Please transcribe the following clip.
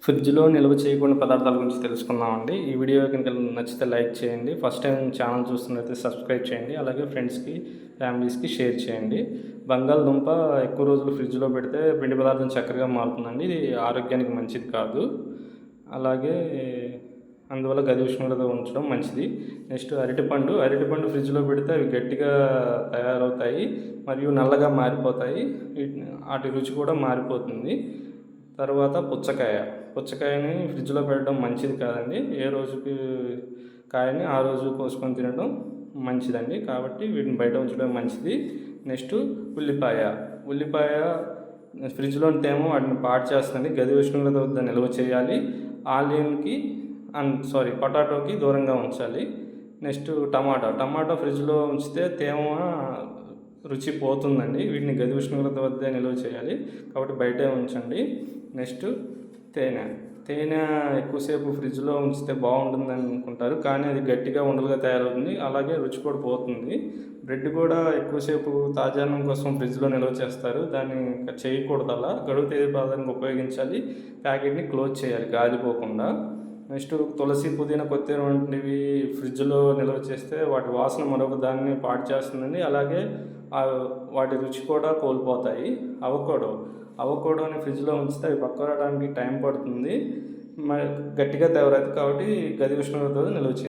ఫ్రిడ్జ్‌లో నిల్వ చేయకుండా పదార్థాల గురించి తెలుసుకుందామండి. ఈ వీడియో కనుక నచ్చితే లైక్ చేయండి. ఫస్ట్ టైం ఛానల్ చూస్తున్నట్లయితే సబ్స్క్రైబ్ చేయండి. అలాగే ఫ్రెండ్స్‌కి, ఫ్యామిలీస్‌కి షేర్ చేయండి. బంగాళదుంప ఎక్కువ రోజులు ఫ్రిడ్జ్‌లో పెడితే పిండి పదార్థం చక్కరగా మారుతుందండి. ఇది ఆరోగ్యానికి మంచిది కాదు. అలాగే అందువల్ల గది ఉష్ణోగ్రత ఉంచడం మంచిది. నెక్స్ట్ అరటిపండు ఫ్రిడ్జ్‌లో పెడితే అవి గట్టిగా తయారవుతాయి మరియు నల్లగా మారిపోతాయి. వాటి రుచి కూడా మారిపోతుంది. తర్వాత పుచ్చకాయని ఫ్రిడ్జ్‌లో పెట్టడం మంచిది కాదండి. ఏ రోజుకి కాయని ఆ రోజు కోసుకొని తినడం మంచిదండి. కాబట్టి వీటిని బయట ఉంచడం మంచిది. నెక్స్ట్ ఉల్లిపాయ ఫ్రిడ్జ్‌లోని తేమ వాటిని పాడు చేస్తుంది. గది ఉష్ణోగ్రత వద్ద నిల్వ చేయాలి. ఆనియన్‌కి పొటాటోకి దూరంగా ఉంచాలి. నెక్స్ట్ టమాటా ఫ్రిడ్జ్‌లో ఉంచితే తేమ రుచి పోతుందండి. వీటిని గది ఉష్ణోగ్రత వద్ద నిల్వ చేయాలి. కాబట్టి బయటే ఉంచండి. నెక్స్ట్ తేనె ఎక్కువసేపు ఫ్రిడ్జ్‌లో ఉంచితే బాగుంటుంది అనుకుంటారు, కానీ అది గట్టిగా ఉండలుగా తయారవుతుంది. అలాగే రుచి కూడా పోతుంది. బ్రెడ్ కూడా ఎక్కువసేపు తాజాదనం కోసం ఫ్రిడ్జ్‌లో నిల్వ చేస్తారు. దాన్ని చేయకూడదు. అలా గడువు తేదీ ప్రకారం ఉపయోగించాలి. ప్యాకెట్ని క్లోజ్ చేయాలి గాలిపోకుండా. నెక్స్ట్ తులసి, పుదీనా, కొత్తిమీర వంటివి ఫ్రిడ్జ్‌లో నిల్వ చేస్తే వాటి వాసన మరొక దాన్ని పాడు చేస్తుందండి. అలాగే వాటి రుచి కూడా కోల్పోతాయి. అవకోడోని ఫ్రిడ్జ్‌లో ఉంచితే అవి పక్కకు రావడానికి టైం పడుతుంది. మరి గట్టిగా తయారవుతుంది. కాబట్టి గది ఉష్ణోగ్రత నిల్వ చేయాలి.